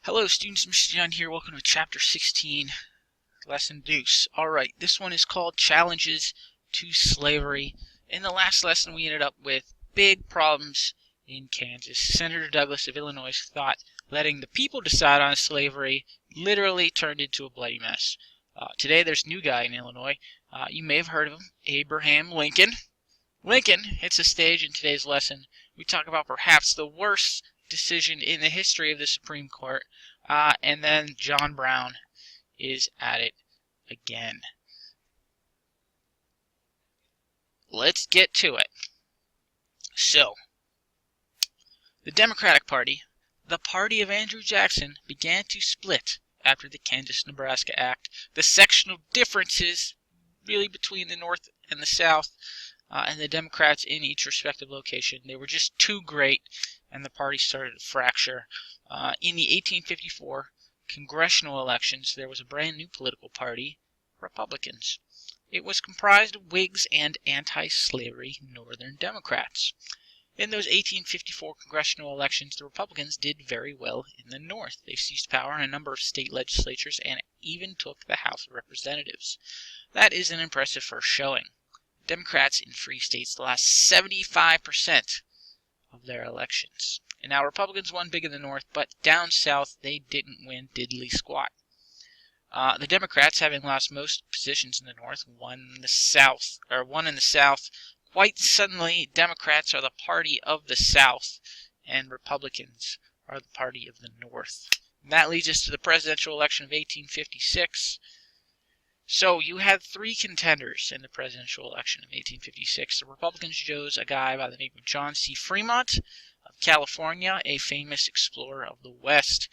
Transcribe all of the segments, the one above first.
Hello students, Mr. John here. Welcome to Chapter 16, Lesson Deuce. Alright, this one is called Challenges to Slavery. In the last lesson we ended up with big problems in Kansas. Senator Douglas of Illinois thought letting the people decide on slavery literally turned into a bloody mess. Today there's a new guy in Illinois. You may have heard of him, Abraham Lincoln. Lincoln hits the stage in today's lesson. We talk about perhaps the worst decision in the history of the Supreme Court, and then John Brown is at it again. Let's get to it. So, the Democratic Party, the party of Andrew Jackson, began to split after the Kansas-Nebraska Act. The sectional differences really between the North and the South and the Democrats in each respective location, they were just too great, and the party started to fracture. In the 1854 congressional elections, there was a brand new political party, Republicans. It was comprised of Whigs and anti-slavery Northern Democrats. In those 1854 congressional elections, the Republicans did very well in the North. They seized power in a number of state legislatures and even took the House of Representatives. That is an impressive first showing. Democrats in free states lost 75% of their elections. And now Republicans won big in the North, but down south they didn't win diddly squat. The Democrats, having lost most positions in the North, won in the South. Quite suddenly, Democrats are the party of the South, and Republicans are the party of the North. And that leads us to the presidential election of 1856. So you had three contenders in the presidential election of 1856. The Republicans chose a guy by the name of John C. Fremont of California, a famous explorer of the West.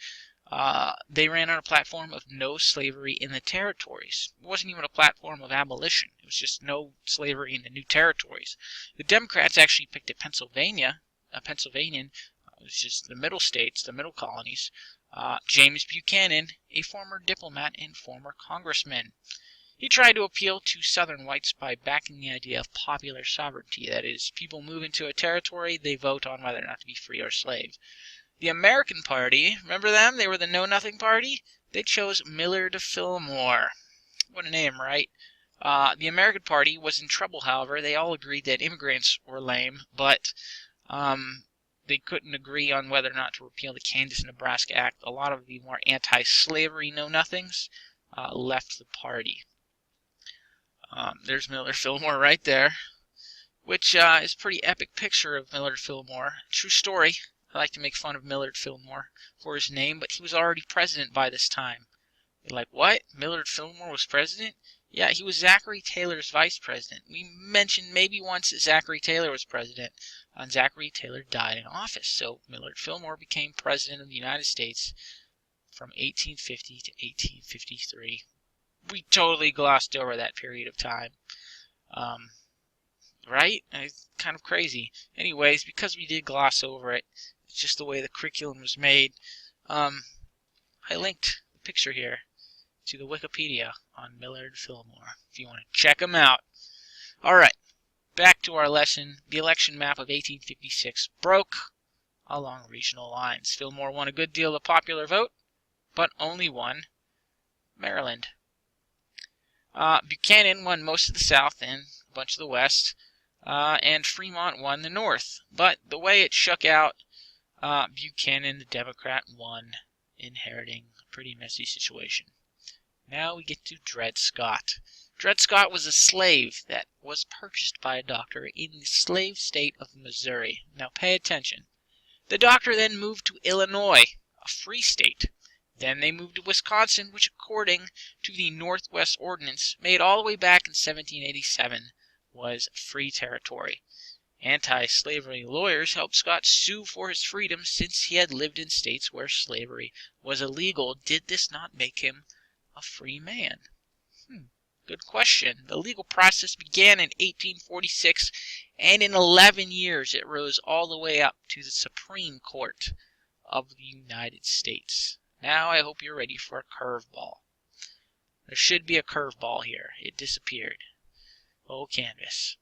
They ran on a platform of no slavery in the territories. It wasn't even a platform of abolition. It was just no slavery in the new territories. The Democrats actually picked a Pennsylvanian, it was just the middle states, the middle colonies, James Buchanan, a former diplomat and former congressman. He tried to appeal to Southern whites by backing the idea of popular sovereignty. That is, people move into a territory, they vote on whether or not to be free or slave. The American Party, remember them? They were the Know-Nothing Party. They chose Millard Fillmore. What a name, right? The American Party was in trouble, however. They all agreed that immigrants were lame, but they couldn't agree on whether or not to repeal the Kansas-Nebraska Act. A lot of the more anti-slavery Know-Nothings left the party. There's Millard Fillmore right there, which is a pretty epic picture of Millard Fillmore. True story. I like to make fun of Millard Fillmore for his name, but he was already president by this time. You're like, what? Millard Fillmore was president? Yeah, he was Zachary Taylor's vice president. We mentioned maybe once that Zachary Taylor was president, and Zachary Taylor died in office. So Millard Fillmore became president of the United States from 1850 to 1853. We totally glossed over that period of time. Right? It's kind of crazy. Anyways, because we did gloss over it, it's just the way the curriculum was made. I linked the picture here to the Wikipedia on Millard Fillmore, if you want to check him out. Alright, back to our lesson. The election map of 1856 broke along regional lines. Fillmore won a good deal of the popular vote, but only won Maryland. Buchanan won most of the South and a bunch of the West, and Fremont won the North. But the way it shook out, Buchanan, the Democrat, won, inheriting a pretty messy situation. Now we get to Dred Scott. Dred Scott was a slave that was purchased by a doctor in the slave state of Missouri. Now pay attention. The doctor then moved to Illinois, a free state. Then they moved to Wisconsin, which according to the Northwest Ordinance, made all the way back in 1787, was free territory. Anti-slavery lawyers helped Scott sue for his freedom since he had lived in states where slavery was illegal. Did this not make him a free man? Good question. The legal process began in 1846, and in 11 years it rose all the way up to the Supreme Court of the United States. Now I hope you're ready for a curveball. There should be a curveball here. It disappeared. Oh, canvas.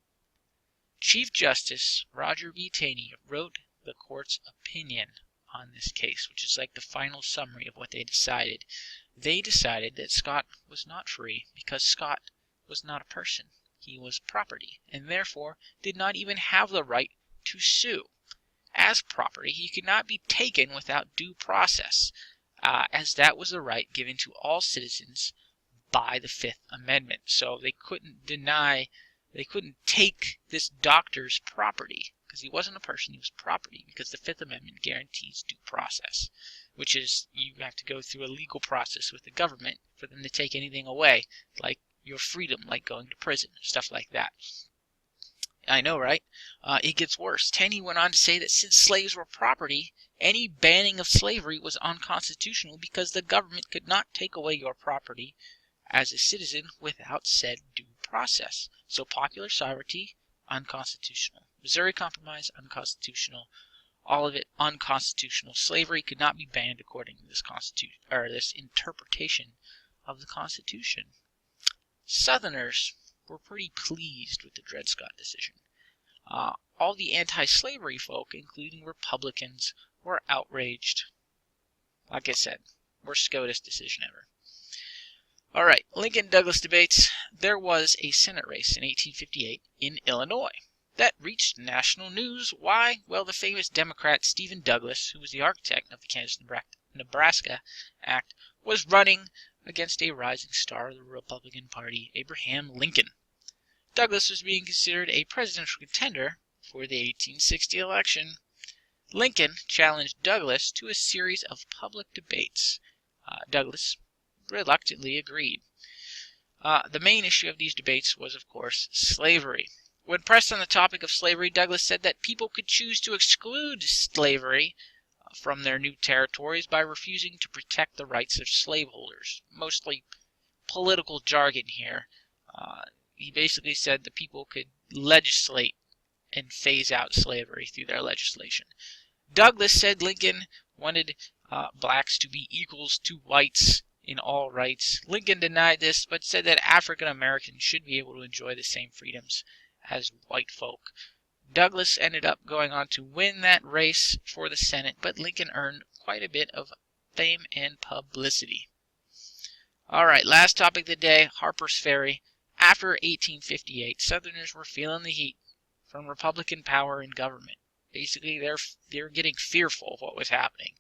Chief Justice Roger B. Taney wrote the court's opinion on this case, which is like the final summary of what they decided. They decided that Scott was not free because Scott was not a person. He was property, and therefore did not even have the right to sue. As property, he could not be taken without due process, as that was the right given to all citizens by the Fifth Amendment. So they couldn't take this doctor's property, because he wasn't a person, he was property, because the Fifth Amendment guarantees due process, which is you have to go through a legal process with the government for them to take anything away, like your freedom, like going to prison, stuff like that. I know, right? It gets worse. Tenney went on to say that since slaves were property, any banning of slavery was unconstitutional because the government could not take away your property as a citizen without said due process. So popular sovereignty, unconstitutional. Missouri Compromise, unconstitutional. All of it unconstitutional. Slavery could not be banned according to this interpretation of the Constitution. Southerners were pretty pleased with the Dred Scott decision. All the anti-slavery folk, including Republicans, were outraged. Like I said, worst SCOTUS decision ever. Alright, Lincoln-Douglas debates. There was a Senate race in 1858 in Illinois that reached national news. Why? Well, the famous Democrat Stephen Douglas, who was the architect of the Kansas-Nebraska Act, was running against a rising star of the Republican Party, Abraham Lincoln. Douglas was being considered a presidential contender for the 1860 election. Lincoln challenged Douglas to a series of public debates. Douglas reluctantly agreed. The main issue of these debates was, of course, slavery. When pressed on the topic of slavery, Douglas said that people could choose to exclude slavery from their new territories by refusing to protect the rights of slaveholders. Mostly political jargon here. He basically said that people could legislate and phase out slavery through their legislation. Douglas said Lincoln wanted blacks to be equals to whites in all rights. Lincoln denied this, but said that African Americans should be able to enjoy the same freedoms as white folk. Douglas ended up going on to win that race for the Senate, but Lincoln earned quite a bit of fame and publicity. Alright, last topic of the day, Harper's Ferry. After 1858, Southerners were feeling the heat from Republican power in government. Basically, they're getting fearful of what was happening.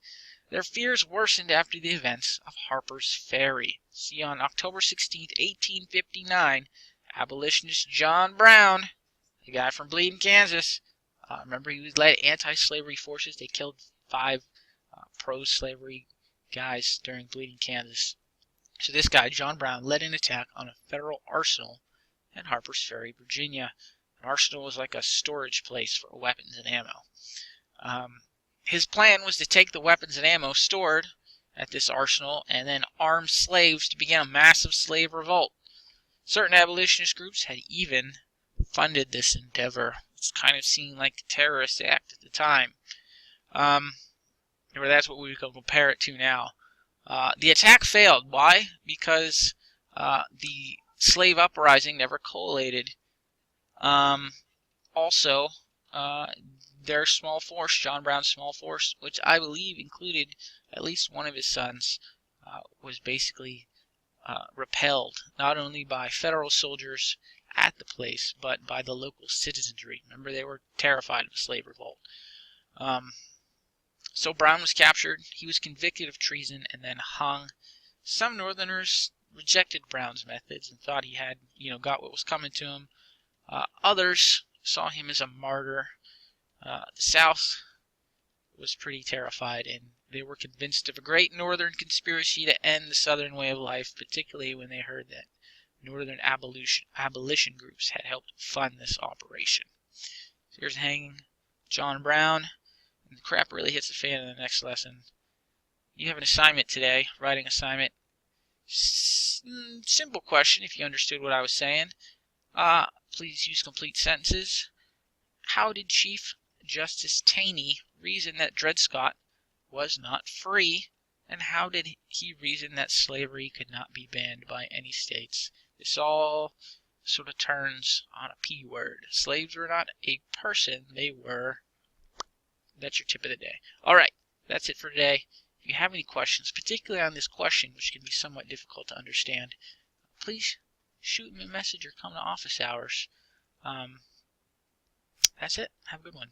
Their fears worsened after the events of Harper's Ferry. See, on October 16, 1859, abolitionist John Brown, the guy from Bleeding, Kansas, remember he led anti-slavery forces. They killed 5 pro-slavery guys during Bleeding, Kansas. So this guy, John Brown, led an attack on a federal arsenal at Harper's Ferry, Virginia. An arsenal was like a storage place for weapons and ammo. His plan was to take the weapons and ammo stored at this arsenal and then arm slaves to begin a massive slave revolt. Certain abolitionist groups had even funded this endeavor. It's kind of seen like a terrorist act at the time. Or that's what we could compare it to now. The attack failed. Why? Because the slave uprising never collated. Also, their small force, John Brown's small force, which I believe included at least one of his sons, was basically repelled, not only by federal soldiers at the place, but by the local citizenry. Remember, they were terrified of a slave revolt. So Brown was captured. He was convicted of treason and then hung. Some Northerners rejected Brown's methods and thought he had, got what was coming to him. Others saw him as a martyr. The South was pretty terrified, and they were convinced of a great Northern conspiracy to end the Southern way of life, particularly when they heard that Northern abolition groups had helped fund this operation. So here's hanging John Brown, and the crap really hits the fan in the next lesson. You have an assignment today, writing assignment. Simple question if you understood what I was saying. Please use complete sentences. How did Chief Justice Taney reason that Dred Scott was not free, and how did he reason that slavery could not be banned by any states? This all sort of turns on a P word. Slaves were not a person, they were... That's your tip of the day. Alright, That's it for today. If you have any questions, particularly on this question, which can be somewhat difficult to understand, please shoot me a message or come to office hours. That's it. Have a good one.